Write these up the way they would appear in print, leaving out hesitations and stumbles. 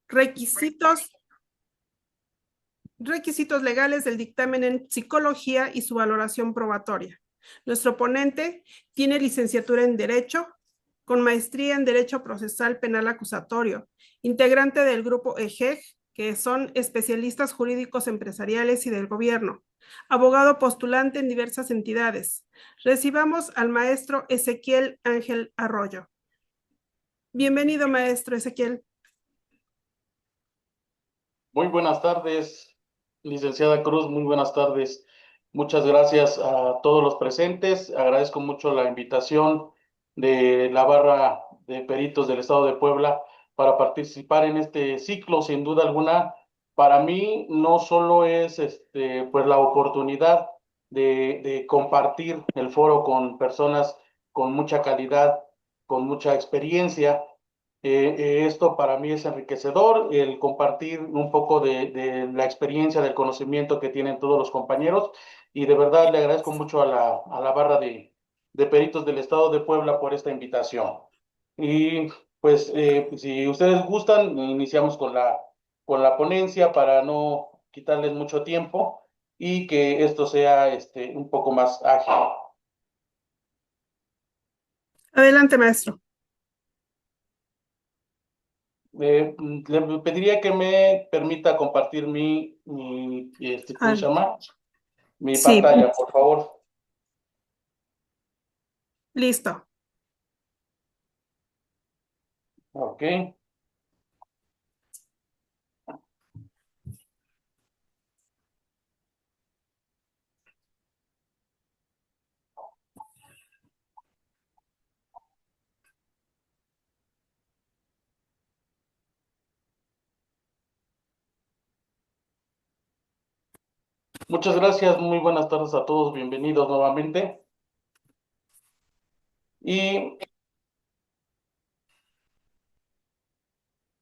Requisitos, requisitos legales del dictamen en psicología y su valoración probatoria. Nuestro ponente tiene licenciatura en Derecho, con maestría en Derecho Procesal Penal Acusatorio, integrante del grupo EGEG, que son especialistas jurídicos empresariales y del gobierno, abogado postulante en diversas entidades. Recibamos al maestro Ezequiel Ángel Arroyo. Bienvenido, maestro Ezequiel. Muy buenas tardes, licenciada Cruz, muy buenas tardes. Muchas gracias a todos los presentes. Agradezco mucho la invitación de la barra de peritos del Estado de Puebla para participar en este ciclo. Sin duda alguna, para mí no solo es pues la oportunidad de compartir el foro con personas con mucha calidad, con mucha experiencia. Esto para mí es enriquecedor, el compartir un poco de la experiencia, del conocimiento que tienen todos los compañeros, y de verdad le agradezco mucho a la barra de peritos del Estado de Puebla por esta invitación. Y pues si ustedes gustan, iniciamos con la ponencia para no quitarles mucho tiempo y que esto sea un poco más ágil. Adelante, maestro. Le pediría que me permita compartir ¿cómo se llama? Mi Sí, pantalla, por favor. listo. Ok. Muchas gracias, muy buenas tardes a todos, bienvenidos nuevamente. Y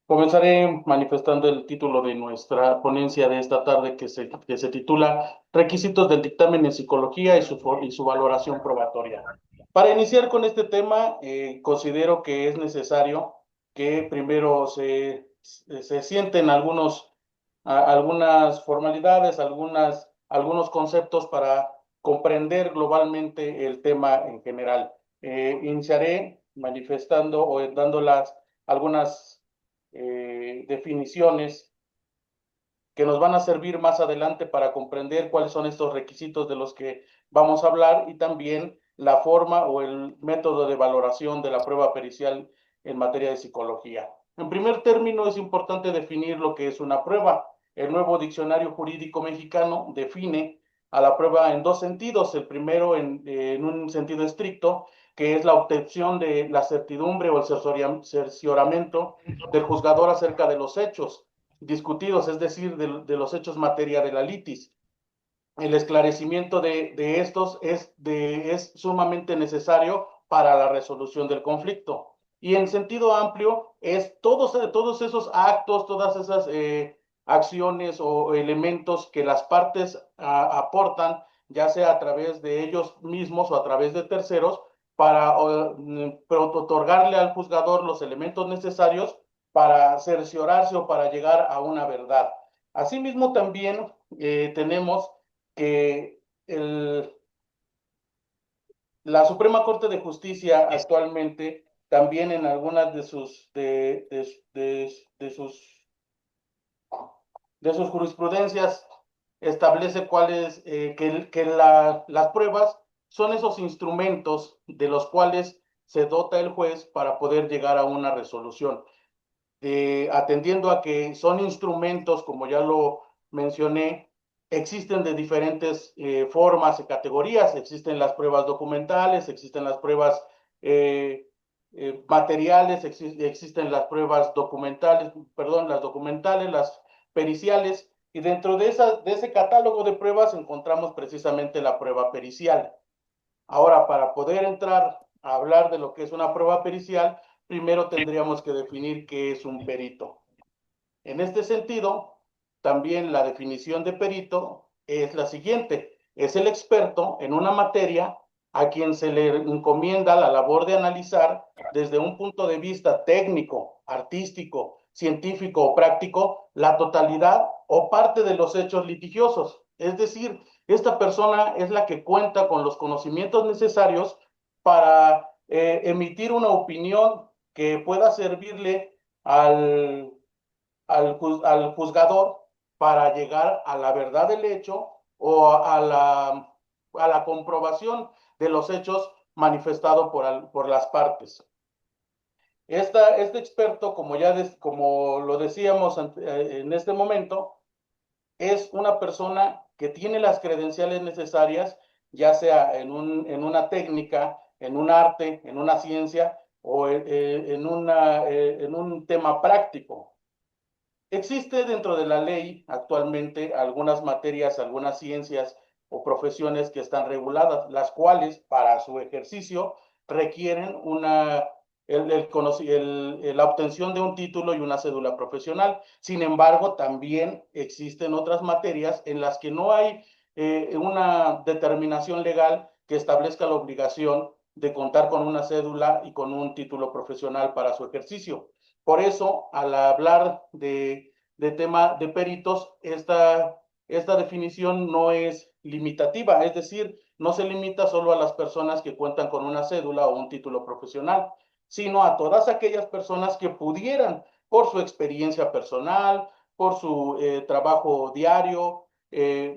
comenzaré manifestando el título de nuestra ponencia de esta tarde que se titula Requisitos del dictamen en psicología y su valoración probatoria. Para iniciar con este tema, considero que es necesario que primero se sienten algunas formalidades, algunos conceptos para comprender globalmente el tema en general. Iniciaré manifestando o dando algunas definiciones que nos van a servir más adelante para comprender cuáles son estos requisitos de los que vamos a hablar y también la forma o el método de valoración de la prueba pericial en materia de psicología. En primer término, es importante definir lo que es una prueba. El nuevo diccionario jurídico mexicano define a la prueba en dos sentidos. El primero en un sentido estricto, que es la obtención de la certidumbre o el cercioramiento del juzgador acerca de los hechos discutidos, es decir, de los hechos materia de la litis. El esclarecimiento de estos es sumamente necesario para la resolución del conflicto. Y en sentido amplio, es todos esos actos, todas esas acciones o elementos que las partes aportan, ya sea a través de ellos mismos o a través de terceros, para otorgarle al juzgador los elementos necesarios para cerciorarse o para llegar a una verdad. Asimismo, también tenemos que la Suprema Corte de Justicia actualmente también en algunas de sus jurisprudencias establece las pruebas son esos instrumentos de los cuales se dota el juez para poder llegar a una resolución. Atendiendo a que son instrumentos, como ya lo mencioné, existen de diferentes formas y categorías. Existen las pruebas documentales, existen las pruebas materiales, existen las pruebas documentales, perdón, las documentales, las periciales, y dentro de ese catálogo de pruebas encontramos precisamente la prueba pericial. Ahora, para poder entrar a hablar de lo que es una prueba pericial, primero tendríamos que definir qué es un perito. En este sentido, también la definición de perito es la siguiente: es el experto en una materia a quien se le encomienda la labor de analizar desde un punto de vista técnico, artístico, científico o práctico la totalidad o parte de los hechos litigiosos. Es decir, esta persona es la que cuenta con los conocimientos necesarios para emitir una opinión que pueda servirle al juzgador para llegar a la verdad del hecho o a la comprobación de los hechos manifestados por las partes. Este experto, como lo decíamos en este momento, es una persona que tiene las credenciales necesarias, ya sea en una técnica, en un arte, en una ciencia o en un tema práctico. Existe dentro de la ley actualmente algunas materias, algunas ciencias o profesiones que están reguladas, las cuales para su ejercicio requieren la obtención de un título y una cédula profesional. Sin embargo, también existen otras materias en las que no hay una determinación legal que establezca la obligación de contar con una cédula y con un título profesional para su ejercicio. Por eso, al hablar de tema de peritos, esta definición no es limitativa, es decir, no se limita solo a las personas que cuentan con una cédula o un título profesional, sino a todas aquellas personas que pudieran, por su experiencia personal, por su trabajo diario,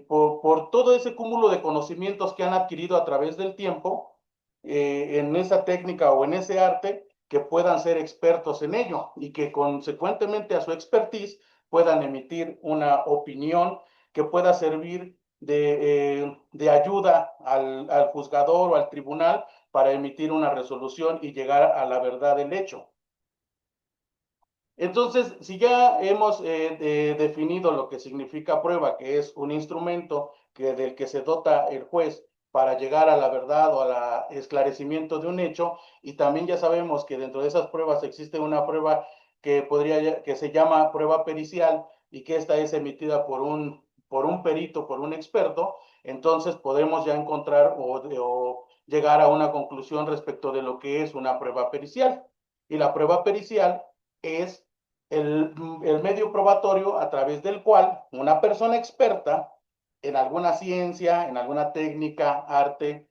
por todo ese cúmulo de conocimientos que han adquirido a través del tiempo en esa técnica o en ese arte, que puedan ser expertos en ello y que consecuentemente a su expertise puedan emitir una opinión que pueda servir de ayuda al juzgador o al tribunal para emitir una resolución y llegar a la verdad del hecho. Entonces, si ya hemos definido lo que significa prueba, que es un instrumento del que se dota el juez para llegar a la verdad o al esclarecimiento de un hecho, y también ya sabemos que dentro de esas pruebas existe una prueba que se llama prueba pericial y que esta es emitida por un perito, por un experto, entonces podemos ya encontrar o llegar a una conclusión respecto de lo que es una prueba pericial. Y la prueba pericial es el medio probatorio a través del cual una persona experta en alguna ciencia, en alguna técnica, arte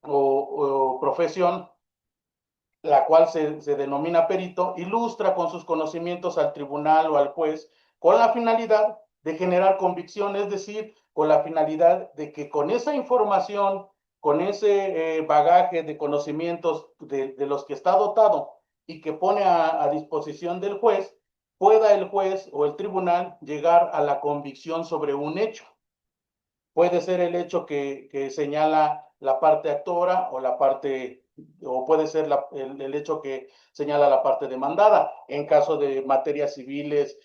o profesión, la cual se denomina perito, ilustra con sus conocimientos al tribunal o al juez con la finalidad de generar convicción, es decir, con la finalidad de que con esa información, con ese bagaje de conocimientos de los que está dotado y que pone a disposición del juez, pueda el juez o el tribunal llegar a la convicción sobre un hecho. Puede ser el hecho que señala la parte actora o puede ser el hecho que señala la parte demandada, en caso de materias civiles,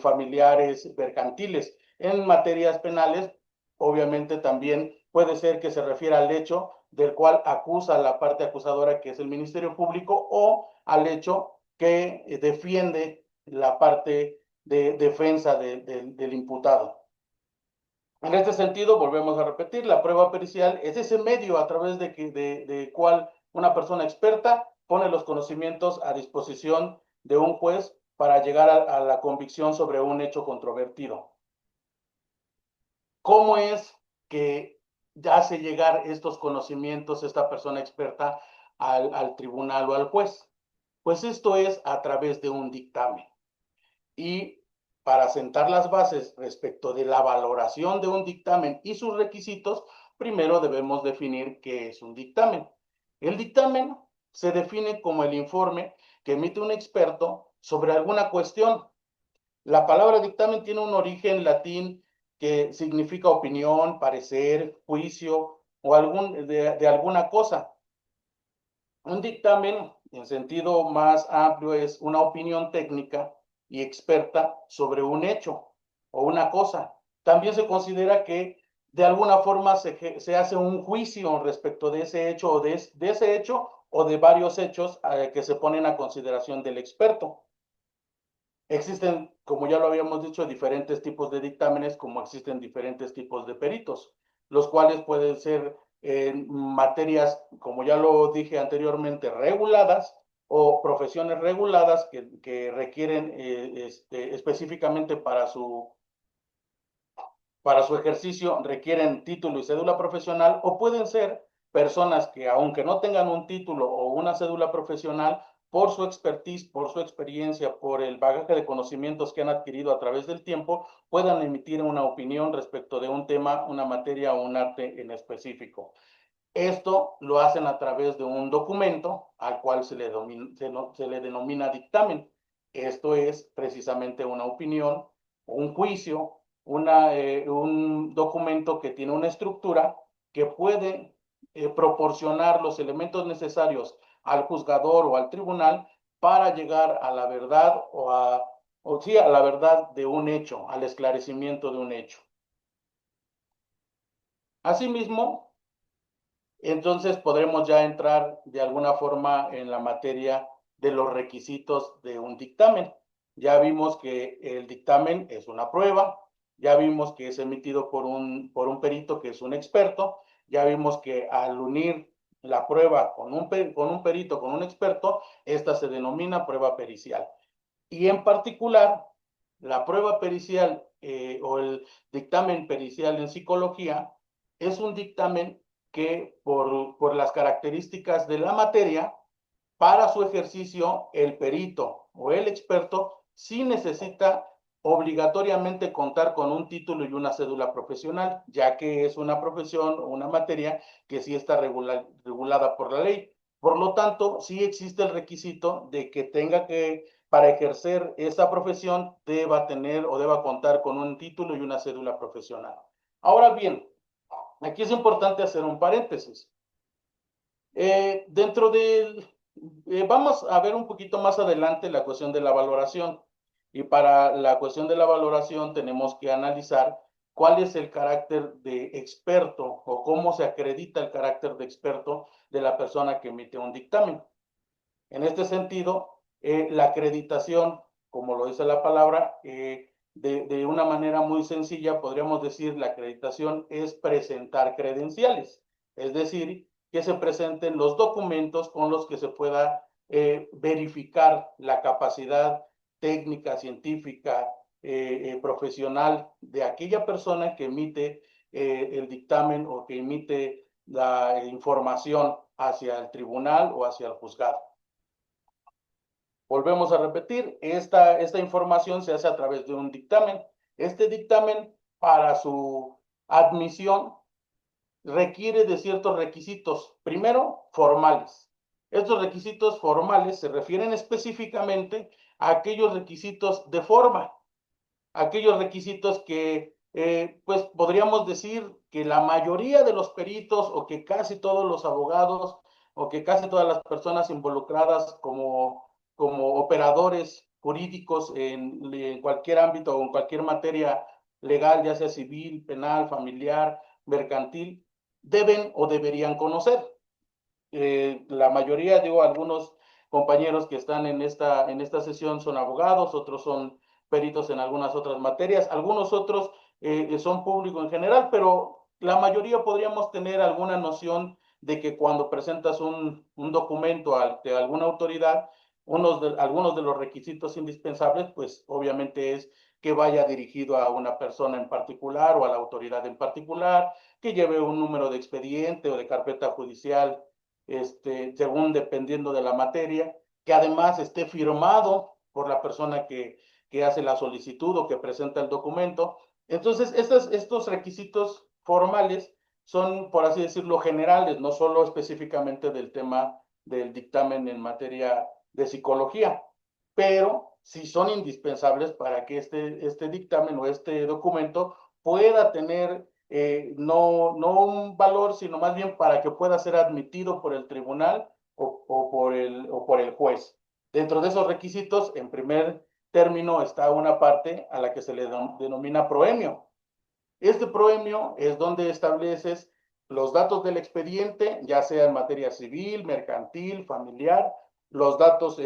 familiares, mercantiles. En materias penales, obviamente también puede ser que se refiera al hecho del cual acusa la parte acusadora, que es el Ministerio Público, o al hecho que defiende la parte de defensa del imputado. En este sentido, volvemos a repetir, la prueba pericial es ese medio a través de cual una persona experta pone los conocimientos a disposición de un juez para llegar a la convicción sobre un hecho controvertido. ¿Cómo es que hace llegar estos conocimientos esta persona experta al tribunal o al juez? Pues esto es a través de un dictamen. Y para sentar las bases respecto de la valoración de un dictamen y sus requisitos, primero debemos definir qué es un dictamen. El dictamen se define como el informe que emite un experto sobre alguna cuestión. La palabra dictamen tiene un origen latín que significa opinión, parecer, juicio o de alguna cosa. Un dictamen, en sentido más amplio, es una opinión técnica y experta sobre un hecho o una cosa. También se considera que de alguna forma se hace un juicio respecto de ese hecho o de ese hecho o de varios hechos que se ponen a consideración del experto. Existen, como ya lo habíamos dicho, diferentes tipos de dictámenes, como existen diferentes tipos de peritos, los cuales pueden ser en materias, como ya lo dije anteriormente, reguladas o profesiones reguladas que requieren específicamente para su ejercicio, requieren título y cédula profesional, o pueden ser personas que, aunque no tengan un título o una cédula profesional, por su expertise, por su experiencia, por el bagaje de conocimientos que han adquirido a través del tiempo, puedan emitir una opinión respecto de un tema, una materia o un arte en específico. Esto lo hacen a través de un documento al cual se le denomina dictamen. Esto es precisamente una opinión, un juicio, un documento que tiene una estructura que puede proporcionar los elementos necesarios al juzgador o al tribunal para llegar a la verdad a la verdad de un hecho, al esclarecimiento de un hecho. Asimismo, entonces podremos ya entrar de alguna forma en la materia de los requisitos de un dictamen. Ya vimos que el dictamen es una prueba, ya vimos que es emitido por un perito que es un experto, ya vimos que al unir la prueba con un perito, con un experto, esta se denomina prueba pericial. Y en particular, la prueba pericial o el dictamen pericial en psicología es un dictamen que por las características de la materia, para su ejercicio, el perito o el experto sí necesita obligatoriamente contar con un título y una cédula profesional, ya que es una profesión o una materia que sí está regulada por la ley. Por lo tanto, sí existe el requisito de que para ejercer esa profesión, deba tener o deba contar con un título y una cédula profesional. Ahora bien, aquí es importante hacer un paréntesis. Vamos a ver un poquito más adelante la cuestión de la valoración. Y para la cuestión de la valoración tenemos que analizar cuál es el carácter de experto o cómo se acredita el carácter de experto de la persona que emite un dictamen. En este sentido, la acreditación, como lo dice la palabra, de una manera muy sencilla, podríamos decir, la acreditación es presentar credenciales, es decir, que se presenten los documentos con los que se pueda verificar la capacidad técnica, científica, profesional de aquella persona que emite el dictamen o que emite la información hacia el tribunal o hacia el juzgado. Volvemos a repetir, esta información se hace a través de un dictamen. Este dictamen, para su admisión, requiere de ciertos requisitos, primero, formales. Estos requisitos formales se refieren específicamente a aquellos requisitos de forma, aquellos requisitos que, pues, podríamos decir que la mayoría de los peritos o que casi todos los abogados o que casi todas las personas involucradas como operadores jurídicos en cualquier ámbito o en cualquier materia legal, ya sea civil, penal, familiar, mercantil, deben o deberían conocer. La mayoría, digo, algunos compañeros que están en esta sesión son abogados, otros son peritos en algunas otras materias, algunos otros son público en general, pero la mayoría podríamos tener alguna noción de que cuando presentas un documento ante alguna autoridad, algunos de los requisitos indispensables, pues obviamente es que vaya dirigido a una persona en particular o a la autoridad en particular, que lleve un número de expediente o de carpeta judicial, según dependiendo de la materia, que además esté firmado por la persona que hace la solicitud o que presenta el documento. Entonces, estos requisitos formales son, por así decirlo, generales, no solo específicamente del tema del dictamen en materia de psicología, pero sí son indispensables para que este dictamen o este documento pueda tener no un valor, sino más bien para que pueda ser admitido por el tribunal o por el juez. Dentro de esos requisitos, en primer término, está una parte a la que se le denomina proemio. Este proemio es donde estableces los datos del expediente, ya sea en materia civil, mercantil, familiar, los datos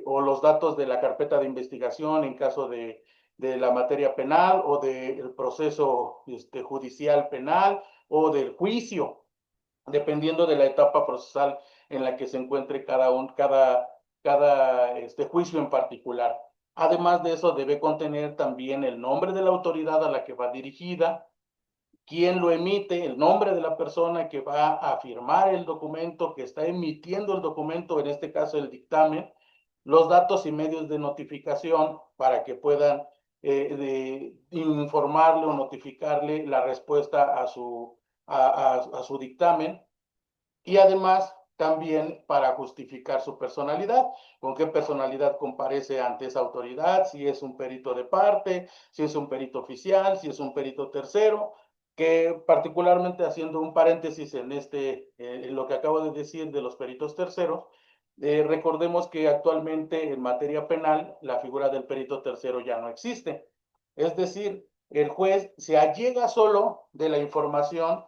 o los datos de la carpeta de investigación en caso de la materia penal o del proceso judicial penal o del juicio, dependiendo de la etapa procesal en la que se encuentre cada cada juicio en particular. Además de eso, debe contener también el nombre de la autoridad a la que va dirigida, quién lo emite, el nombre de la persona que va a firmar el documento, que está emitiendo el documento, en este caso el dictamen, los datos y medios de notificación para que puedan informarle o notificarle la respuesta a su dictamen, y además también para justificar su personalidad, con qué personalidad comparece ante esa autoridad, si es un perito de parte, si es un perito oficial, si es un perito tercero, que particularmente haciendo un paréntesis en lo que acabo de decir de los peritos terceros, recordemos que actualmente en materia penal la figura del perito tercero ya no existe. Es decir, el juez se allega solo de la información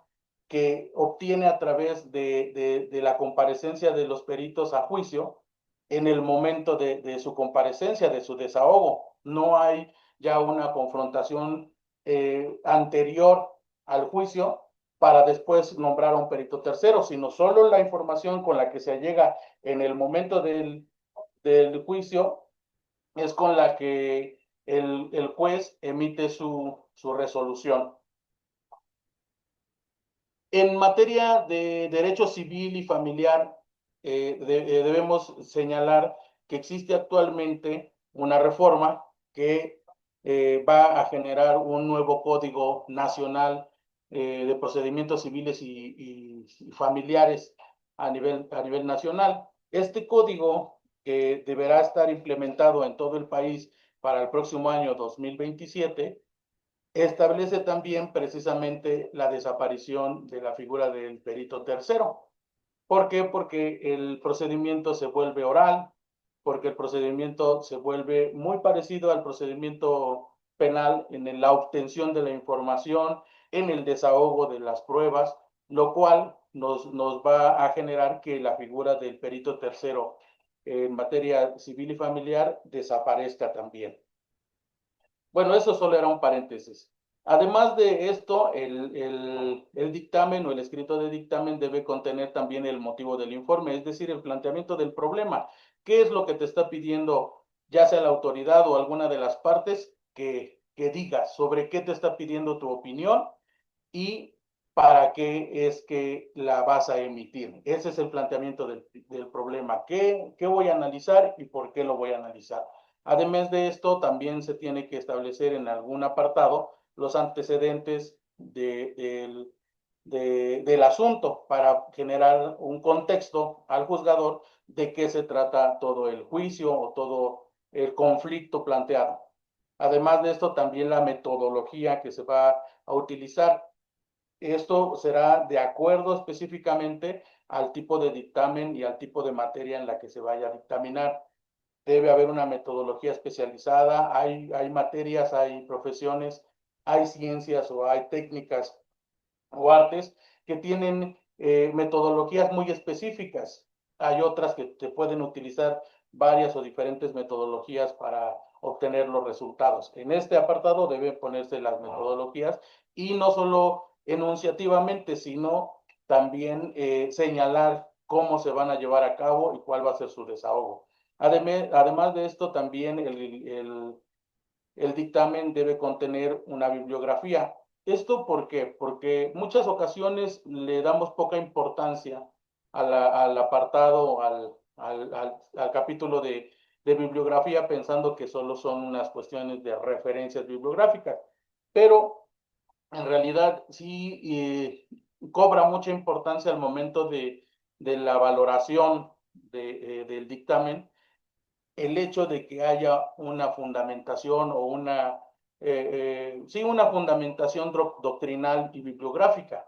que obtiene a través de la comparecencia de los peritos a juicio en el momento de su comparecencia, de su desahogo. No hay ya una confrontación anterior al juicio para después nombrar a un perito tercero, sino solo la información con la que se allega en el momento del juicio es con la que el juez emite su resolución. En materia de derecho civil y familiar, debemos señalar que existe actualmente una reforma que va a generar un nuevo Código Nacional de Procedimientos Civiles y Familiares a nivel nacional. Este código, que deberá estar implementado en todo el país para el próximo año 2027, establece también precisamente la desaparición de la figura del perito tercero. ¿Por qué? Porque el procedimiento se vuelve oral, porque el procedimiento se vuelve muy parecido al procedimiento penal en la obtención de la información, en el desahogo de las pruebas, lo cual nos va a generar que la figura del perito tercero en materia civil y familiar desaparezca también. Bueno, eso solo era un paréntesis. Además de esto, el dictamen o el escrito de dictamen debe contener también el motivo del informe, es decir, el planteamiento del problema. ¿Qué es lo que te está pidiendo, ya sea la autoridad o alguna de las partes, que digas sobre qué te está pidiendo tu opinión y para qué es que la vas a emitir? Ese es el planteamiento del problema. ¿Qué voy a analizar y por qué lo voy a analizar? Además de esto, también se tiene que establecer en algún apartado los antecedentes del asunto para generar un contexto al juzgador de qué se trata todo el juicio o todo el conflicto planteado. Además de esto, también la metodología que se va a utilizar. Esto será de acuerdo específicamente al tipo de dictamen y al tipo de materia en la que se vaya a dictaminar. Debe haber una metodología especializada, hay materias, hay profesiones, hay ciencias o hay técnicas o artes que tienen metodologías muy específicas. Hay otras que te pueden utilizar varias o diferentes metodologías para obtener los resultados. En este apartado deben ponerse las metodologías y no solo enunciativamente, sino también señalar cómo se van a llevar a cabo y cuál va a ser su desahogo. Además de esto, también el dictamen debe contener una bibliografía. ¿Esto por qué? Porque muchas ocasiones le damos poca importancia al apartado, al capítulo de bibliografía, pensando que solo son unas cuestiones de referencias bibliográficas. Pero en realidad sí cobra mucha importancia al momento de la valoración del dictamen el hecho de que haya una fundamentación o sí, una fundamentación doctrinal y bibliográfica.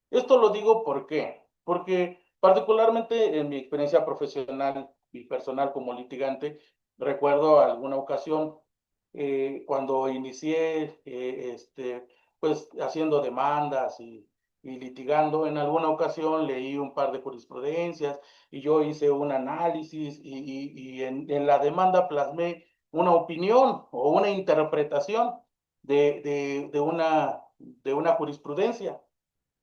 Esto lo digo ¿por qué? Porque particularmente en mi experiencia profesional y personal como litigante, recuerdo alguna ocasión cuando inicié pues haciendo demandas y litigando, en alguna ocasión leí un par de jurisprudencias y yo hice un análisis y en la demanda plasmé una opinión o una interpretación de una jurisprudencia.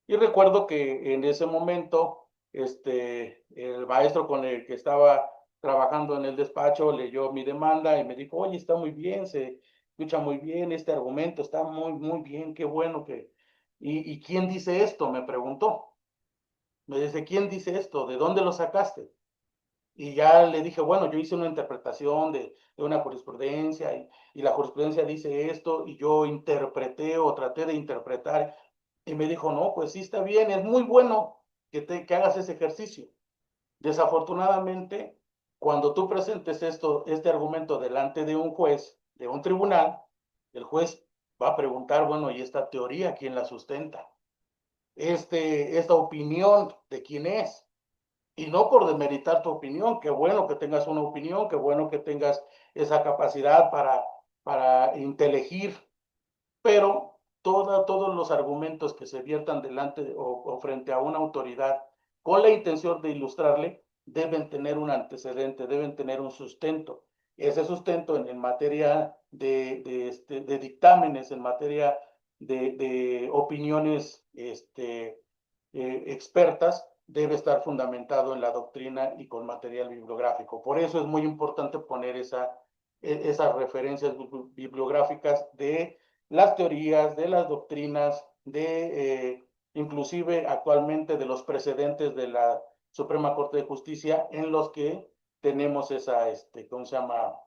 Y recuerdo que en ese momento, el maestro con el que estaba trabajando en el despacho, leyó mi demanda y me dijo, oye, está muy bien, se escucha muy bien, este argumento está muy bien, qué bueno que... ¿Y quién dice esto? Me preguntó. Me dice, ¿quién dice esto? ¿De dónde lo sacaste? Y ya le dije, bueno, yo hice una interpretación de una jurisprudencia y la jurisprudencia dice esto y yo interpreté o traté de interpretar y me dijo, no, pues sí está bien, es muy bueno que hagas ese ejercicio. Desafortunadamente, cuando tú presentes este argumento delante de un juez, de un tribunal, el juez va a preguntar, bueno, ¿y esta teoría quién la sustenta? Esta opinión de quién es. Y no por demeritar tu opinión, qué bueno que tengas una opinión, qué bueno que tengas esa capacidad para inteligir, pero todos los argumentos que se viertan delante o frente a una autoridad con la intención de ilustrarle deben tener un antecedente, deben tener un sustento. Ese sustento en materia de dictámenes, en materia de opiniones expertas, debe estar fundamentado en la doctrina y con material bibliográfico. Por eso es muy importante poner esas referencias bibliográficas de las teorías, de las doctrinas, inclusive actualmente de los precedentes de la Suprema Corte de Justicia en los que tenemos ¿cómo se llama?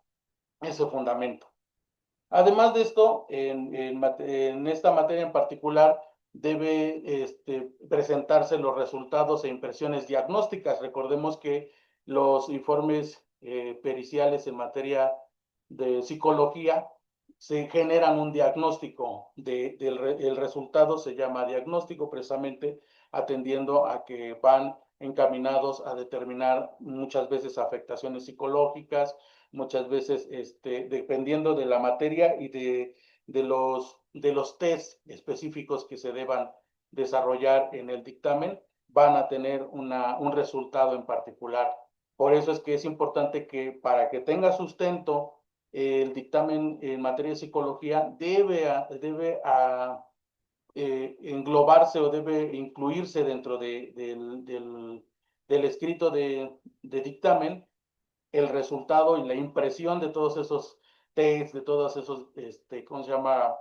Ese fundamento. Además de esto, en esta materia en particular, debe presentarse los resultados e impresiones diagnósticas. Recordemos que los informes periciales en materia de psicología se generan un diagnóstico, el resultado se llama diagnóstico precisamente atendiendo a que van encaminados a determinar muchas veces afectaciones psicológicas, muchas veces dependiendo de la materia y de los test específicos que se deban desarrollar en el dictamen, van a tener un resultado en particular. Por eso es que es importante que para que tenga sustento el dictamen en materia de psicología debe englobarse o debe incluirse dentro del escrito de dictamen el resultado y la impresión de todos esos tests, de todos esos, ¿cómo se llama?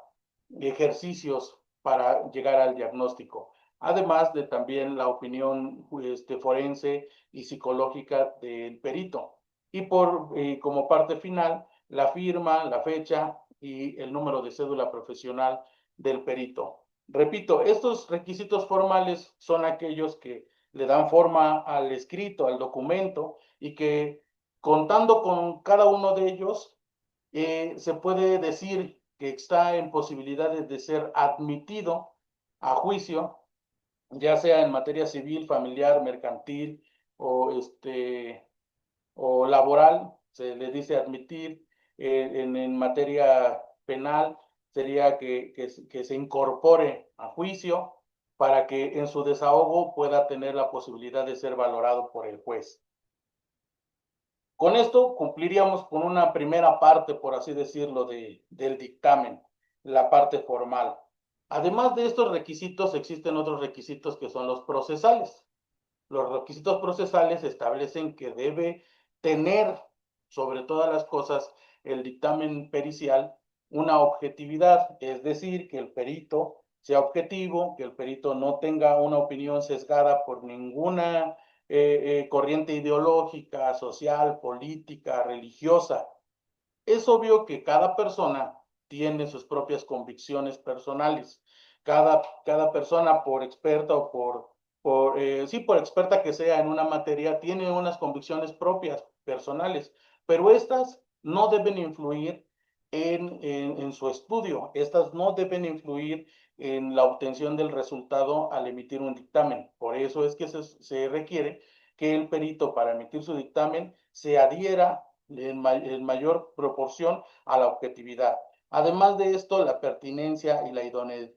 Ejercicios para llegar al diagnóstico. Además de también la opinión forense y psicológica del perito. Y como parte final, la firma, la fecha y el número de cédula profesional del perito. Repito, estos requisitos formales son aquellos que le dan forma al escrito, al documento, y que contando con cada uno de ellos, se puede decir que está en posibilidades de ser admitido a juicio, ya sea en materia civil, familiar, mercantil o laboral, se le dice admitir. En materia penal sería que se incorpore a juicio para que en su desahogo pueda tener la posibilidad de ser valorado por el juez. Con esto cumpliríamos con una primera parte, por así decirlo, del dictamen, la parte formal. Además de estos requisitos, existen otros requisitos que son los procesales. Los requisitos procesales establecen que debe tener, sobre todas las cosas, el dictamen pericial una objetividad, es decir, que el perito sea objetivo, que el perito no tenga una opinión sesgada por ninguna corriente ideológica, social, política, religiosa. Es obvio que cada persona tiene sus propias convicciones personales. Cada persona, por experta o por experta que sea en una materia, tiene unas convicciones propias, personales, pero estas no deben influir en su estudio, estas no deben influir en la obtención del resultado al emitir un dictamen. Por eso es que se requiere que el perito, para emitir su dictamen, se adhiera en mayor proporción a la objetividad. Además de esto, la pertinencia y la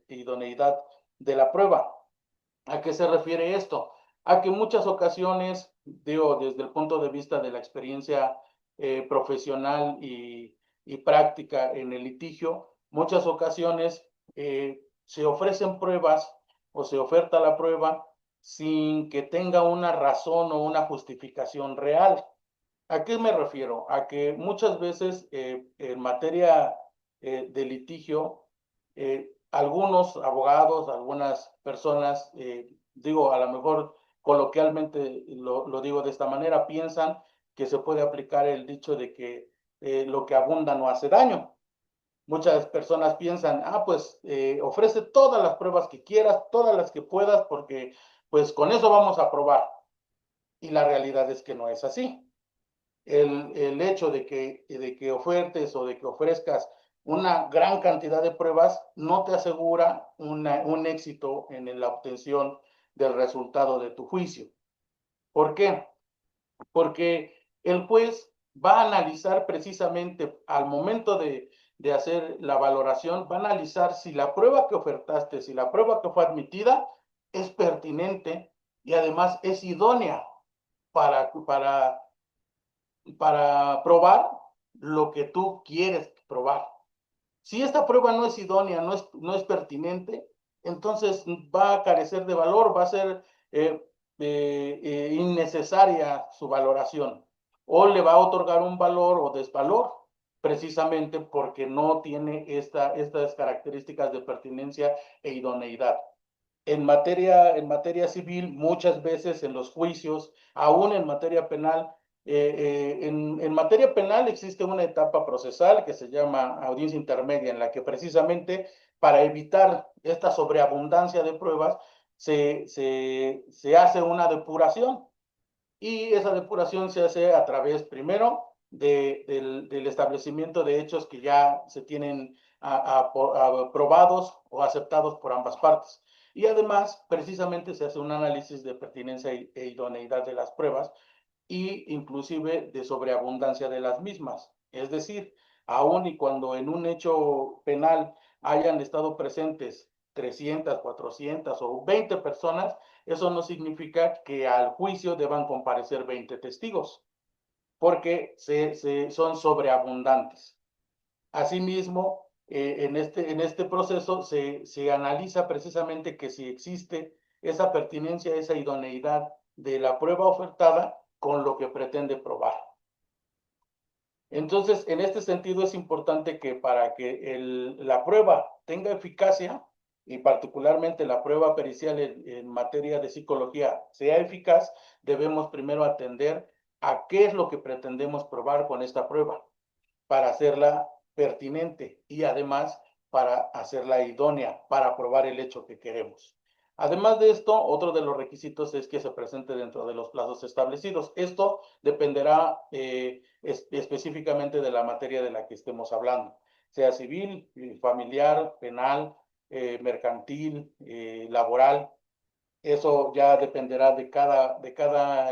idoneidad de la prueba. ¿A qué se refiere esto? A que en muchas ocasiones, digo, desde el punto de vista de la experiencia profesional y práctica en el litigio, muchas ocasiones se ofrecen pruebas o se oferta la prueba sin que tenga una razón o una justificación real. ¿A qué me refiero? A que muchas veces en materia de litigio, algunos abogados, algunas personas, digo, a lo mejor coloquialmente lo digo de esta manera, piensan que se puede aplicar el dicho de que lo que abunda no hace daño. Muchas personas piensan, pues ofrece todas las pruebas que quieras, todas las que puedas, porque pues con eso vamos a probar. Y la realidad es que no es así. El hecho de que ofertes o de que ofrezcas una gran cantidad de pruebas no te asegura un éxito en la obtención del resultado de tu juicio. ¿Por qué? Porque el juez va a analizar precisamente al momento de hacer la valoración, va a analizar si la prueba que ofertaste, si la prueba que fue admitida es pertinente y además es idónea para para probar lo que tú quieres probar. Si esta prueba no es idónea, no es pertinente, entonces va a carecer de valor, va a ser innecesaria su valoración o le va a otorgar un valor o desvalor precisamente porque no tiene estas características de pertinencia e idoneidad. En materia civil, muchas veces en los juicios, aún en materia penal, en materia penal existe una etapa procesal que se llama audiencia intermedia, en la que precisamente para evitar esta sobreabundancia de pruebas se hace una depuración y esa depuración se hace a través primero del establecimiento de hechos que ya se tienen aprobados o aceptados por ambas partes. Y además, precisamente se hace un análisis de pertinencia e idoneidad de las pruebas y inclusive de sobreabundancia de las mismas. Es decir, aun y cuando en un hecho penal hayan estado presentes 300, 400 o 20 personas, eso no significa que al juicio deban comparecer 20 testigos, porque son sobreabundantes. Asimismo, en este proceso se analiza precisamente que si existe esa pertinencia, esa idoneidad de la prueba ofertada con lo que pretende probar. Entonces, en este sentido es importante que para que la prueba tenga eficacia, y particularmente la prueba pericial en materia de psicología sea eficaz, debemos primero atender a qué es lo que pretendemos probar con esta prueba para hacerla pertinente y además para hacerla idónea, para probar el hecho que queremos. Además de esto, otro de los requisitos es que se presente dentro de los plazos establecidos. Esto dependerá específicamente de la materia de la que estemos hablando, sea civil, familiar, penal, mercantil, laboral. Eso ya dependerá de cada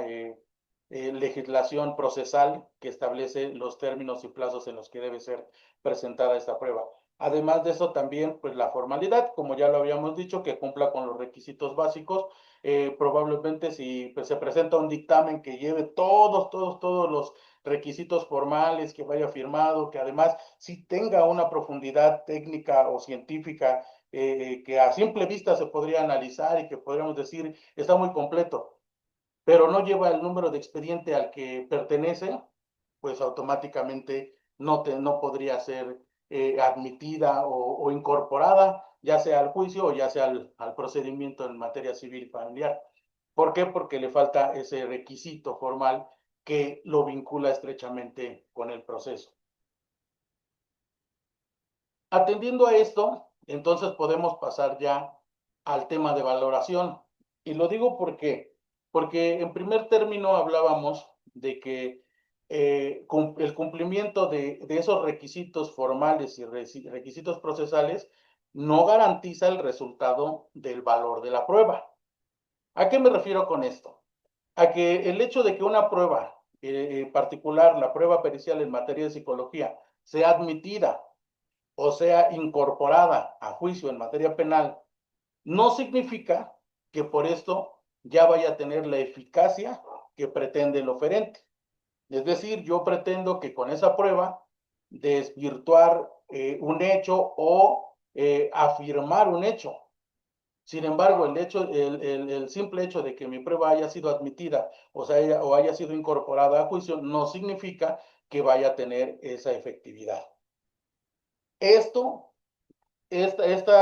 legislación procesal que establece los términos y plazos en los que debe ser presentada esta prueba. Además de eso, también, pues la formalidad, como ya lo habíamos dicho, que cumpla con los requisitos básicos. Probablemente si pues, se presenta un dictamen que lleve todos los requisitos formales, que vaya firmado, que además sí tenga una profundidad técnica o científica que a simple vista se podría analizar y que podríamos decir está muy completo, pero no lleva el número de expediente al que pertenece, pues automáticamente no podría ser admitida o incorporada, ya sea al juicio o ya sea al procedimiento en materia civil familiar. ¿Por qué? Porque le falta ese requisito formal que lo vincula estrechamente con el proceso. Atendiendo a esto, entonces podemos pasar ya al tema de valoración. Y lo digo porque en primer término hablábamos de que el cumplimiento de esos requisitos formales y requisitos procesales no garantiza el resultado del valor de la prueba. ¿A qué me refiero con esto? A que el hecho de que una prueba, en particular la prueba pericial en materia de psicología, sea admitida o sea incorporada a juicio en materia penal, no significa que por esto ya vaya a tener la eficacia que pretende el oferente. Es decir, yo pretendo que con esa prueba desvirtuar un hecho o afirmar un hecho. Sin embargo, el simple hecho de que mi prueba haya sido admitida o sea, o haya sido incorporada a juicio no significa que vaya a tener esa efectividad. Esta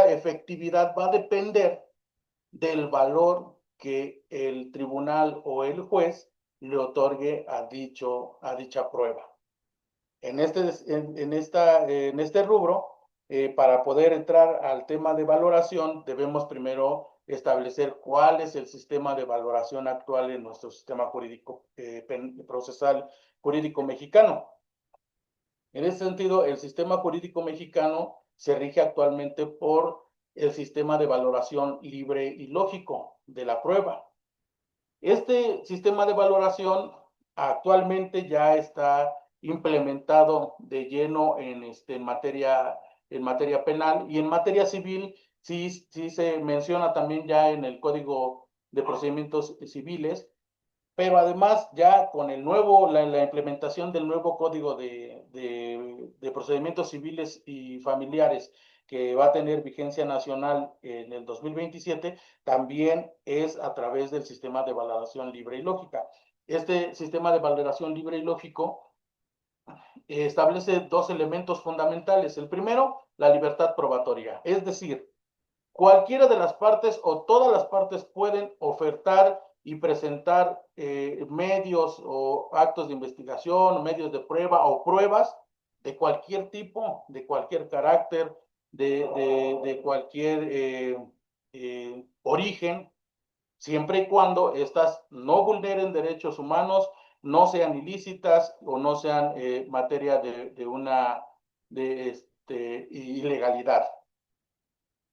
efectividad va a depender del valor que el tribunal o el juez le otorgue a dicha prueba. En este rubro, para poder entrar al tema de valoración, debemos primero establecer cuál es el sistema de valoración actual en nuestro sistema jurídico procesal jurídico mexicano. En ese sentido, el sistema jurídico mexicano se rige actualmente por el sistema de valoración libre y lógico de la prueba. Este sistema de valoración actualmente ya está implementado de lleno en materia penal, y en materia civil sí se menciona también ya en el Código de Procedimientos Civiles, pero además ya con la implementación del nuevo Código de Procedimientos Civiles y Familiares, que va a tener vigencia nacional en el 2027, también es a través del sistema de valoración libre y lógica. Este sistema de valoración libre y lógico establece dos elementos fundamentales. El primero, la libertad probatoria, es decir, cualquiera de las partes o todas las partes pueden ofertar y presentar medios o actos de investigación, medios de prueba o pruebas de cualquier tipo, de cualquier carácter, de cualquier origen, siempre y cuando estas no vulneren derechos humanos, no sean ilícitas o no sean materia de ilegalidad.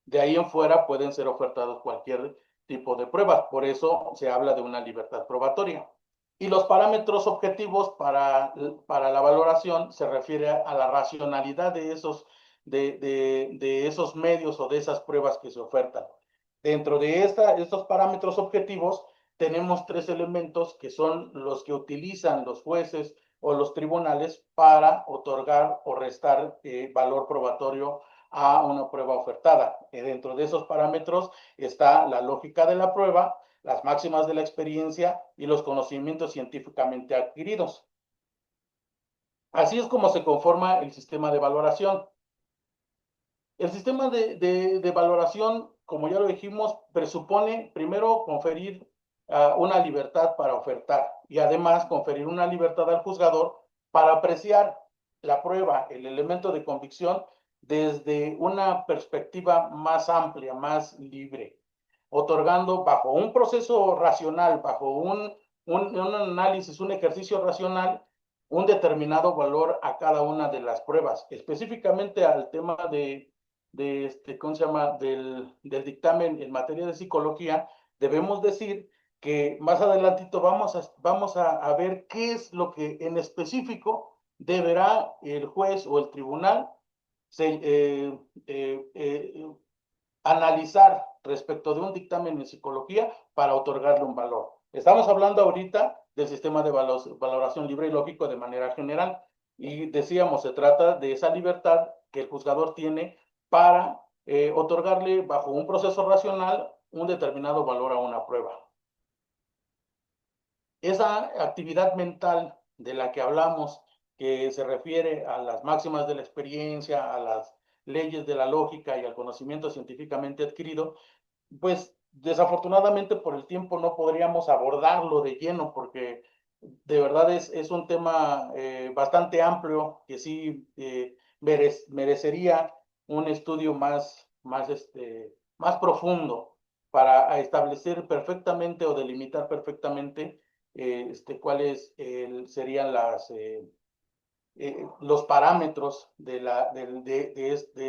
De ahí en fuera pueden ser ofertados cualquier tipo de pruebas, por eso se habla de una libertad probatoria. Y los parámetros objetivos para la valoración se refiere a la racionalidad de esos medios o de esas pruebas que se ofertan. Dentro de estos parámetros objetivos tenemos tres elementos que son los que utilizan los jueces o los tribunales para otorgar o restar valor probatorio a una prueba ofertada. Dentro de esos parámetros está la lógica de la prueba, las máximas de la experiencia y los conocimientos científicamente adquiridos. Así es como se conforma el sistema de valoración. El sistema de valoración, como ya lo dijimos, presupone primero conferir una libertad para ofertar y además conferir una libertad al juzgador para apreciar la prueba, el elemento de convicción, desde una perspectiva más amplia, más libre, otorgando bajo un proceso racional, bajo un análisis, un ejercicio racional, un determinado valor a cada una de las pruebas, específicamente al tema ¿cómo se llama? Del dictamen en materia de psicología. Debemos decir que más adelantito vamos a ver qué es lo que en específico deberá el juez o el tribunal analizar respecto de un dictamen en psicología para otorgarle un valor. Estamos hablando ahorita del sistema de valoración libre y lógico de manera general, y decíamos, se trata de esa libertad que el juzgador tiene para otorgarle bajo un proceso racional un determinado valor a una prueba. Esa actividad mental de la que hablamos, que se refiere a las máximas de la experiencia, a las leyes de la lógica y al conocimiento científicamente adquirido, pues desafortunadamente por el tiempo no podríamos abordarlo de lleno, porque de verdad es un tema bastante amplio que sí merecería un estudio más profundo para establecer perfectamente o delimitar perfectamente cuáles serían los parámetros de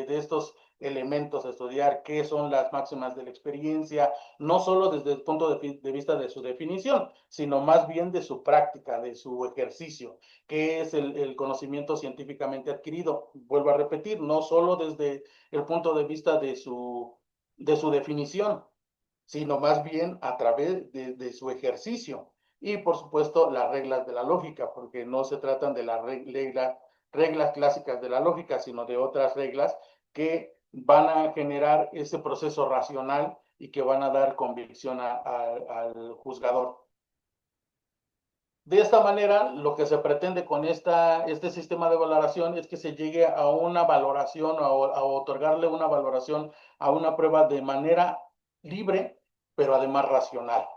estos elementos a estudiar, qué son las máximas de la experiencia, no solo desde el punto de vista de su definición, sino más bien de su práctica, de su ejercicio, qué es el conocimiento científicamente adquirido. Vuelvo a repetir, no solo desde el punto de vista de su definición, sino más bien a través de su ejercicio. Y por supuesto las reglas de la lógica, porque no se tratan de las reglas clásicas de la lógica, sino de otras reglas que van a generar ese proceso racional y que van a dar convicción al juzgador. De esta manera, lo que se pretende con este sistema de valoración es que se llegue a una valoración, a otorgarle una valoración a una prueba de manera libre, pero además racional.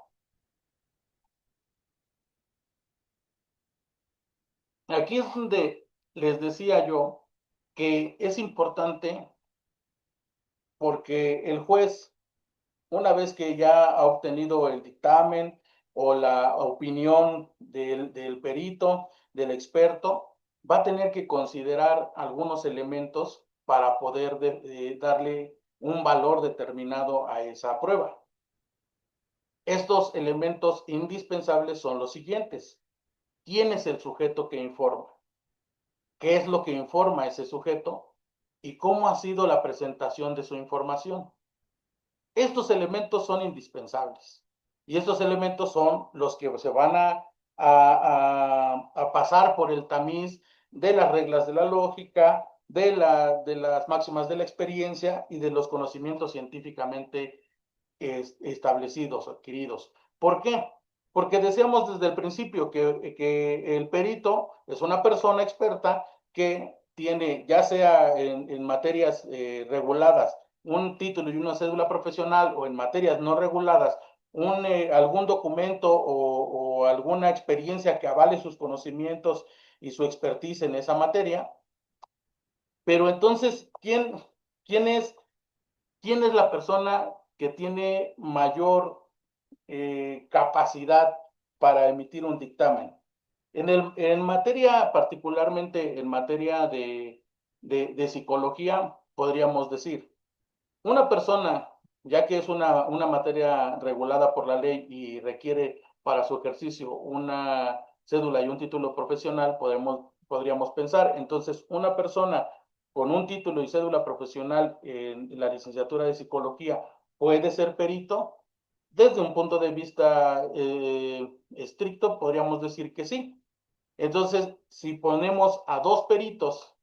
Aquí es donde les decía yo que es importante porque el juez, una vez que ya ha obtenido el dictamen o la opinión del perito, del experto, va a tener que considerar algunos elementos para poder darle un valor determinado a esa prueba. Estos elementos indispensables son los siguientes. ¿Quién es el sujeto que informa? ¿Qué es lo que informa ese sujeto? ¿Y cómo ha sido la presentación de su información? Estos elementos son indispensables y estos elementos son los que se van a pasar por el tamiz de las reglas de la lógica, de las máximas de la experiencia y de los conocimientos científicamente establecidos, adquiridos. ¿Por qué? Porque decíamos desde el principio que el perito es una persona experta que tiene, ya sea en materias reguladas, un título y una cédula profesional, o en materias no reguladas, algún documento o alguna experiencia que avale sus conocimientos y su expertise en esa materia. Pero entonces, quién es la persona que tiene mayor capacidad para emitir un dictamen? En materia, particularmente en materia de psicología, podríamos decir, una persona, ya que es una materia regulada por la ley y requiere para su ejercicio una cédula y un título profesional, podríamos pensar, entonces, una persona con un título y cédula profesional en la licenciatura de psicología puede ser perito. Desde un punto de vista estricto, podríamos decir que sí. Entonces, si ponemos a dos peritos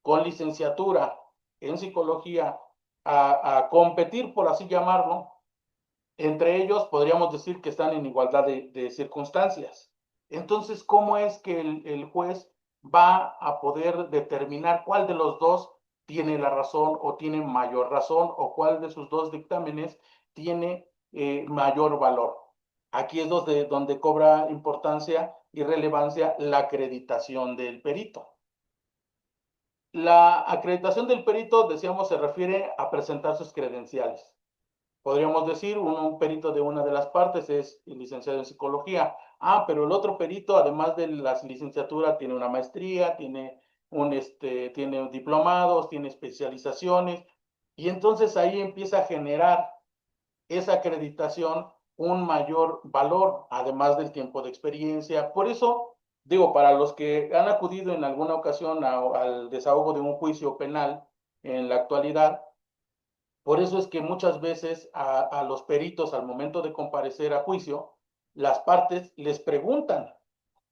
con licenciatura en psicología a competir, por así llamarlo, entre ellos podríamos decir que están en igualdad de circunstancias. Entonces, ¿cómo es que el juez va a poder determinar cuál de los dos tiene la razón o tiene mayor razón, o cuál de sus dos dictámenes tiene mayor valor? Aquí es donde cobra importancia y relevancia la acreditación del perito. La acreditación del perito, decíamos, se refiere a presentar sus credenciales. Podríamos decir, un perito de una de las partes es licenciado en psicología. Pero el otro perito, además de la licenciatura, tiene una maestría, tiene diplomados, tiene especializaciones. Y entonces ahí empieza a generar esa acreditación un mayor valor, además del tiempo de experiencia. Por eso, digo, para los que han acudido en alguna ocasión al desahogo de un juicio penal en la actualidad, por eso es que muchas veces a los peritos, al momento de comparecer a juicio, las partes les preguntan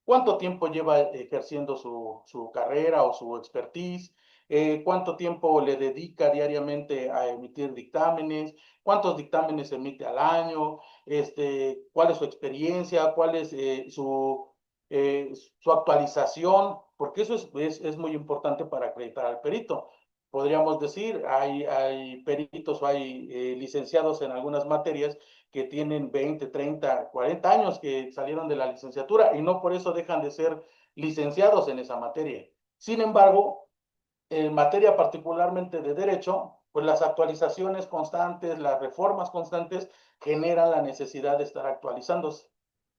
cuánto tiempo lleva ejerciendo su carrera o su expertise, cuánto tiempo le dedica diariamente a emitir dictámenes, cuántos dictámenes emite al año, cuál es su experiencia, cuál es su actualización, porque eso es muy importante para acreditar al perito. Podríamos decir, hay peritos o hay licenciados en algunas materias que tienen 20, 30, 40 años que salieron de la licenciatura y no por eso dejan de ser licenciados en esa materia. Sin embargo, en materia particularmente de derecho, pues las actualizaciones constantes, las reformas constantes generan la necesidad de estar actualizándose.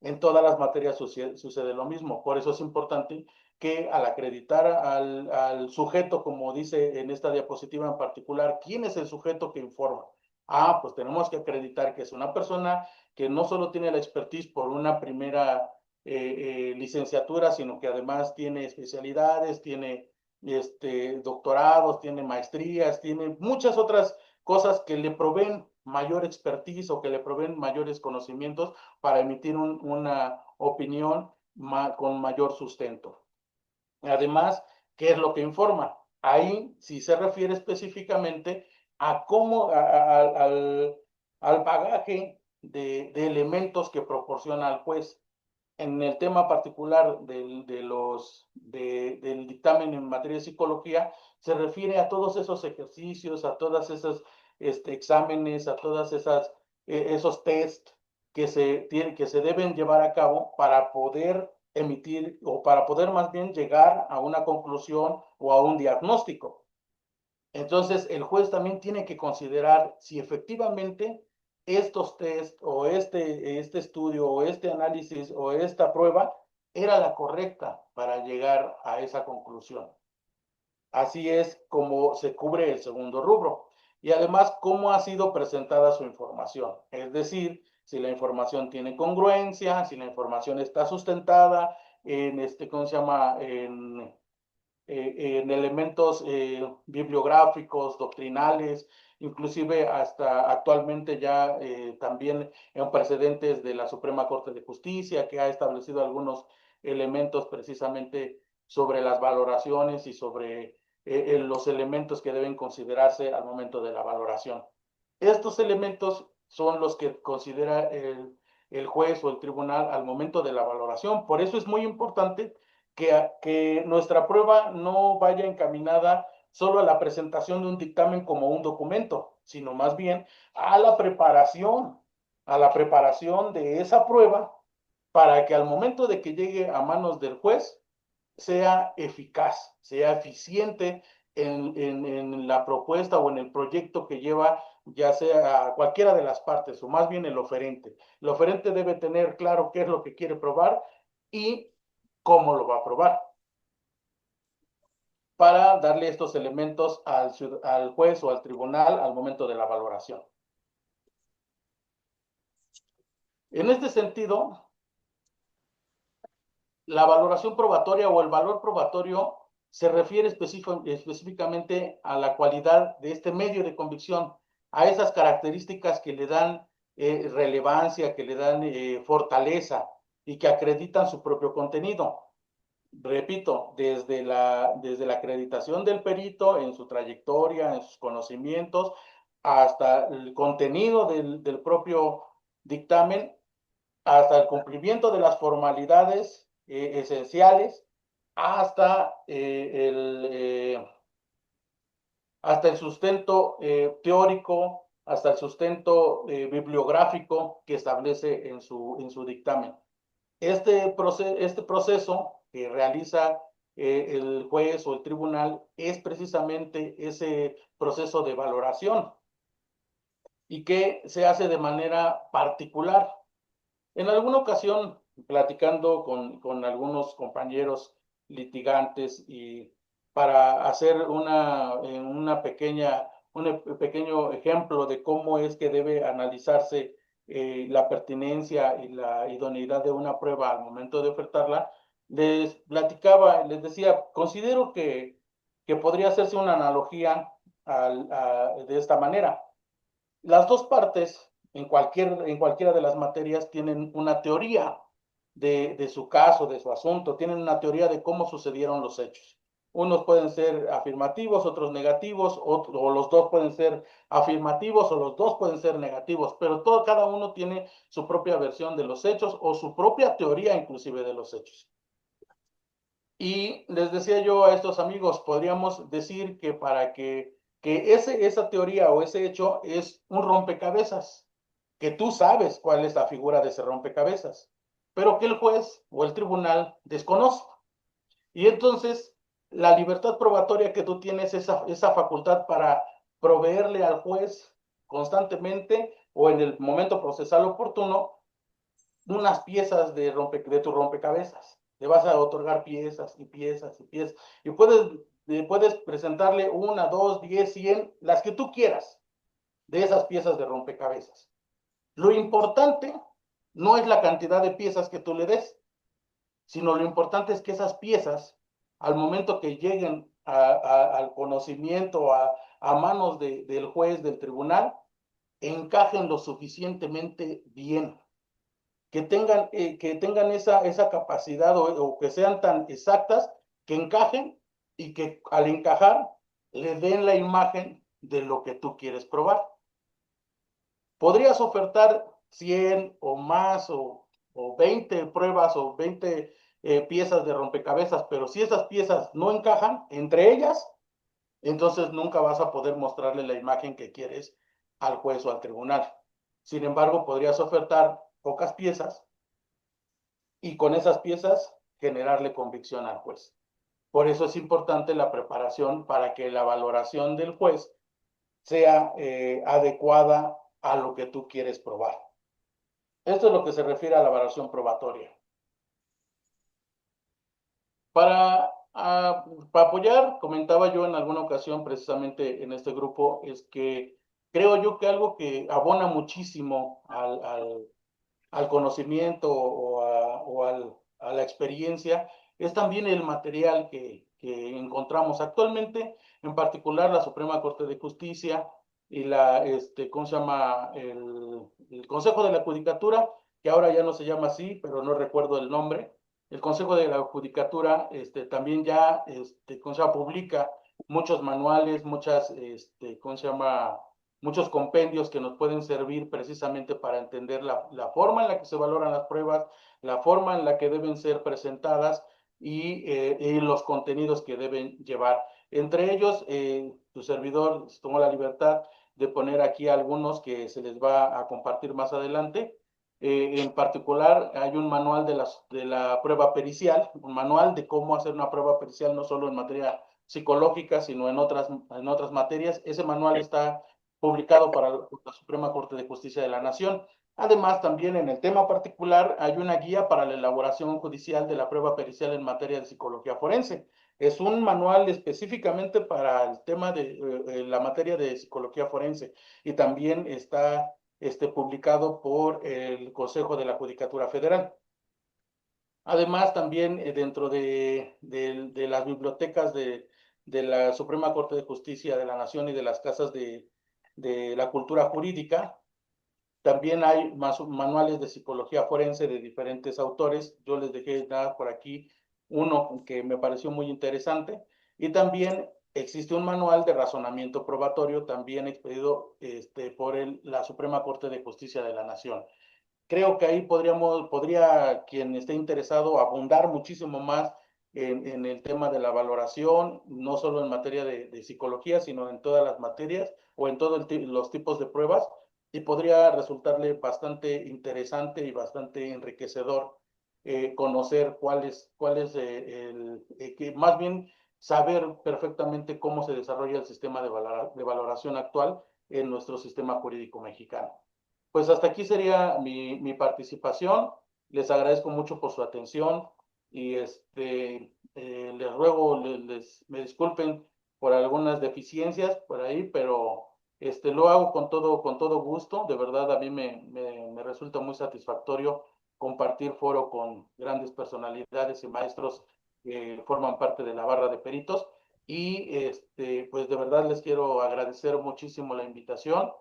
En todas las materias sucede lo mismo. Por eso es importante que al acreditar al sujeto, como dice en esta diapositiva en particular, ¿quién es el sujeto que informa? Pues tenemos que acreditar que es una persona que no solo tiene la expertise por una primera licenciatura, sino que además tiene especialidades, tiene doctorados, tiene maestrías, tiene muchas otras cosas que le proveen mayor expertise o que le proveen mayores conocimientos para emitir una opinión con mayor sustento. Además, ¿qué es lo que informa? Ahí sí se refiere específicamente a cómo, al bagaje de elementos que proporciona el juez. En el tema particular del dictamen en materia de psicología, se refiere a todos esos ejercicios, a todas esas exámenes, a todas esos test que se deben llevar a cabo para poder emitir o para poder más bien llegar a una conclusión o a un diagnóstico. Entonces, el juez también tiene que considerar si efectivamente estos test o este estudio o este análisis o esta prueba era la correcta para llegar a esa conclusión. Así es como se cubre el segundo rubro. Y además, cómo ha sido presentada su información. Es decir, si la información tiene congruencia, si la información está sustentada en ¿cómo se llama? En elementos bibliográficos, doctrinales, inclusive hasta actualmente ya también en precedentes de la Suprema Corte de Justicia, que ha establecido algunos elementos precisamente sobre las valoraciones y sobre los elementos que deben considerarse al momento de la valoración. Estos elementos son los que considera el juez o el tribunal al momento de la valoración. Por eso es muy importante que nuestra prueba no vaya encaminada solo a la presentación de un dictamen como un documento, sino más bien a la preparación de esa prueba para que al momento de que llegue a manos del juez sea eficaz, sea eficiente en la propuesta o en el proyecto que lleva ya sea a cualquiera de las partes o más bien el oferente. El oferente debe tener claro qué es lo que quiere probar y cómo lo va a probar para darle estos elementos al juez o al tribunal al momento de la valoración. En este sentido, la valoración probatoria o el valor probatorio se refiere específicamente a la cualidad de este medio de convicción, a esas características que le dan relevancia, que le dan fortaleza y que acreditan su propio contenido. Repito, desde la acreditación del perito en su trayectoria, en sus conocimientos, hasta el contenido del propio dictamen, hasta el cumplimiento de las formalidades esenciales, hasta, hasta el sustento teórico, hasta el sustento bibliográfico que establece en su dictamen. Este proceso que realiza el juez o el tribunal es precisamente ese proceso de valoración y que se hace de manera particular. En alguna ocasión, platicando con algunos compañeros litigantes y para hacer un pequeño ejemplo de cómo es que debe analizarse la pertinencia y la idoneidad de una prueba al momento de ofertarla, les platicaba, les decía, considero que podría hacerse una analogía de esta manera. Las dos partes, en cualquiera de las materias, tienen una teoría de su caso, de su asunto, tienen una teoría de cómo sucedieron los hechos. Unos pueden ser afirmativos, otros negativos, o los dos pueden ser afirmativos, o los dos pueden ser negativos, pero cada uno tiene su propia versión de los hechos o su propia teoría inclusive de los hechos. Y les decía yo a estos amigos, podríamos decir que para que esa teoría o ese hecho es un rompecabezas, que tú sabes cuál es la figura de ese rompecabezas, pero que el juez o el tribunal desconoce. Y entonces la libertad probatoria que tú tienes, esa facultad para proveerle al juez constantemente o en el momento procesal oportuno unas piezas de tu rompecabezas. Le vas a otorgar piezas y piezas y piezas. Y puedes presentarle 1, 2, 10, 100, las que tú quieras de esas piezas de rompecabezas. Lo importante no es la cantidad de piezas que tú le des, sino lo importante es que esas piezas, al momento que lleguen al conocimiento, a manos del juez, del tribunal, encajen lo suficientemente bien que tengan esa capacidad o que sean tan exactas que encajen y que al encajar le den la imagen de lo que tú quieres probar. Podrías ofertar 100 o más o 20 pruebas o 20 piezas de rompecabezas, pero si esas piezas no encajan entre ellas, entonces nunca vas a poder mostrarle la imagen que quieres al juez o al tribunal. Sin embargo, podrías ofertar pocas piezas y con esas piezas generarle convicción al juez. Por eso es importante la preparación para que la valoración del juez sea adecuada a lo que tú quieres probar. Esto es lo que se refiere a la valoración probatoria. Para apoyar, comentaba yo en alguna ocasión precisamente en este grupo, es que creo yo que algo que abona muchísimo al conocimiento o a la experiencia es también el material que encontramos actualmente, en particular la Suprema Corte de Justicia y ¿cómo se llama? El Consejo de la Judicatura, que ahora ya no se llama así, pero no recuerdo el nombre. El Consejo de la Judicatura también ya ¿cómo se llama? Publica muchos manuales, ¿cómo se llama? Muchos compendios que nos pueden servir precisamente para entender la forma en la que se valoran las pruebas, la forma en la que deben ser presentadas y los contenidos que deben llevar. Entre ellos, tu servidor tomó la libertad de poner aquí algunos que se les va a compartir más adelante. En particular, hay un manual de la prueba pericial, un manual de cómo hacer una prueba pericial, no solo en materia psicológica, sino en otras materias. Ese manual está publicado para la Suprema Corte de Justicia de la Nación. Además, también en el tema particular hay una guía para la elaboración judicial de la prueba pericial en materia de psicología forense. Es un manual específicamente para el tema de la materia de psicología forense y también está publicado por el Consejo de la Judicatura Federal. Además, también dentro de las bibliotecas de la Suprema Corte de Justicia de la Nación y de las casas de la cultura jurídica, también hay manuales de psicología forense de diferentes autores. Yo les dejé nada por aquí uno que me pareció muy interesante. Y también existe un manual de razonamiento probatorio, también expedido por la Suprema Corte de Justicia de la Nación. Creo que ahí podría quien esté interesado abundar muchísimo más en el tema de la valoración, no solo en materia de psicología, sino en todas las materias o en todos los tipos de pruebas, y podría resultarle bastante interesante y bastante enriquecedor conocer que más bien saber perfectamente cómo se desarrolla el sistema de valoración actual en nuestro sistema jurídico mexicano. Pues hasta aquí sería mi participación. Les agradezco mucho por su atención y les ruego, me disculpen por algunas deficiencias por ahí, pero lo hago con todo gusto. De verdad, a mí me resulta muy satisfactorio compartir foro con grandes personalidades y maestros que forman parte de la barra de peritos. Y pues de verdad les quiero agradecer muchísimo la invitación.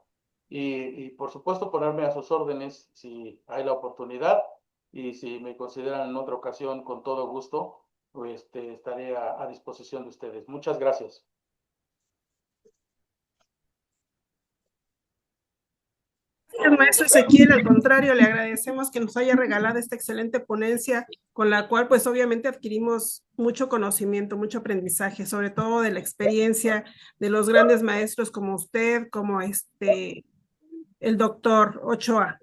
Y por supuesto ponerme a sus órdenes si hay la oportunidad y si me consideran en otra ocasión con todo gusto, pues estaré a disposición de ustedes. Muchas gracias. Maestro Ezequiel, al contrario, le agradecemos que nos haya regalado esta excelente ponencia con la cual pues obviamente adquirimos mucho conocimiento, mucho aprendizaje, sobre todo de la experiencia de los grandes maestros como usted, como el doctor Ochoa.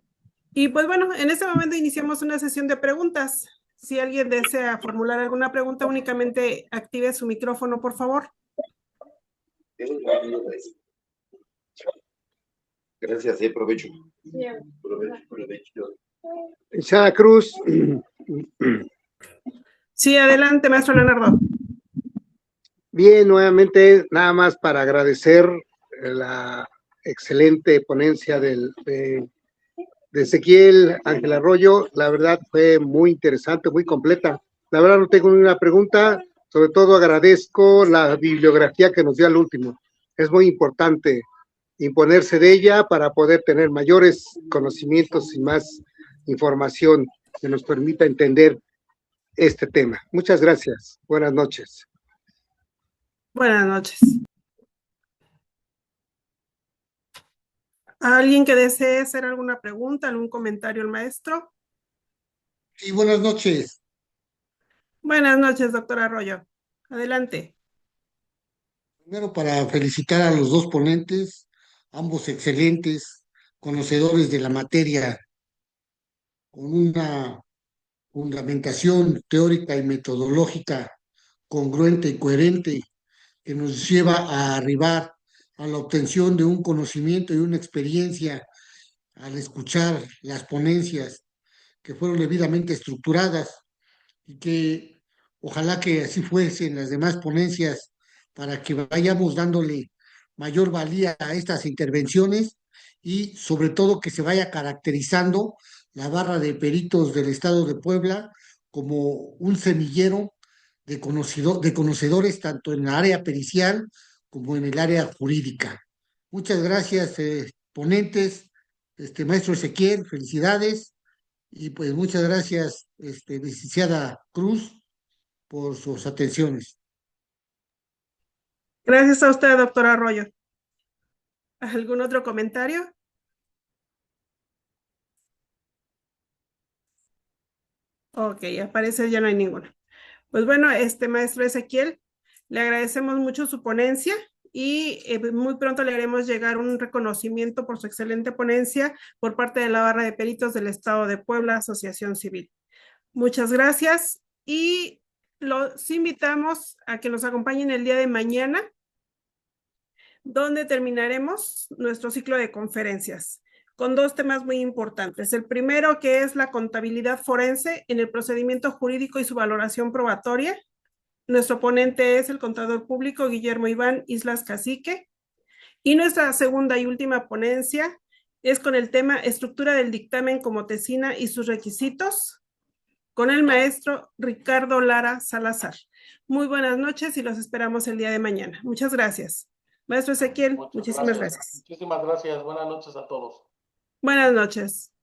Y pues bueno, en este momento iniciamos una sesión de preguntas. Si alguien desea formular alguna pregunta, únicamente active su micrófono, por favor. Gracias, provecho. Licenciada Cruz. Sí, adelante, maestro Leonardo. Bien, nuevamente, nada más para agradecer la excelente ponencia de Ezequiel Ángel Arroyo. La verdad fue muy interesante, muy completa. La verdad no tengo ninguna pregunta, sobre todo agradezco la bibliografía que nos dio al último. Es muy importante imponerse de ella para poder tener mayores conocimientos y más información que nos permita entender este tema. Muchas gracias. Buenas noches. Buenas noches. ¿Alguien que desee hacer alguna pregunta, algún comentario al maestro? Sí, buenas noches. Buenas noches, doctor Arroyo. Adelante. Primero para felicitar a los dos ponentes, ambos excelentes, conocedores de la materia, con una fundamentación teórica y metodológica congruente y coherente que nos lleva a arribar a la obtención de un conocimiento y una experiencia al escuchar las ponencias que fueron debidamente estructuradas y que ojalá que así fuesen las demás ponencias para que vayamos dándole mayor valía a estas intervenciones y sobre todo que se vaya caracterizando la barra de peritos del Estado de Puebla como un semillero de conocedores tanto en la área pericial como en el área jurídica. Muchas gracias, ponentes, maestro Ezequiel, felicidades. Y pues muchas gracias, licenciada Cruz, por sus atenciones. Gracias a usted, doctor Arroyo. ¿Algún otro comentario? Ok, aparece ya no hay ninguno. Pues bueno, maestro Ezequiel, le agradecemos mucho su ponencia y muy pronto le haremos llegar un reconocimiento por su excelente ponencia por parte de la Barra de Peritos del Estado de Puebla, Asociación Civil. Muchas gracias y los invitamos a que nos acompañen el día de mañana, donde terminaremos nuestro ciclo de conferencias con dos temas muy importantes. El primero, que es la contabilidad forense en el procedimiento jurídico y su valoración probatoria. Nuestro ponente es el contador público Guillermo Iván Islas Cacique. Y nuestra segunda y última ponencia es con el tema estructura del dictamen como tesina y sus requisitos, con el maestro Ricardo Lara Salazar. Muy buenas noches y los esperamos el día de mañana. Muchas gracias. Maestro Ezequiel, muchísimas gracias. Muchísimas gracias. Buenas noches a todos. Buenas noches.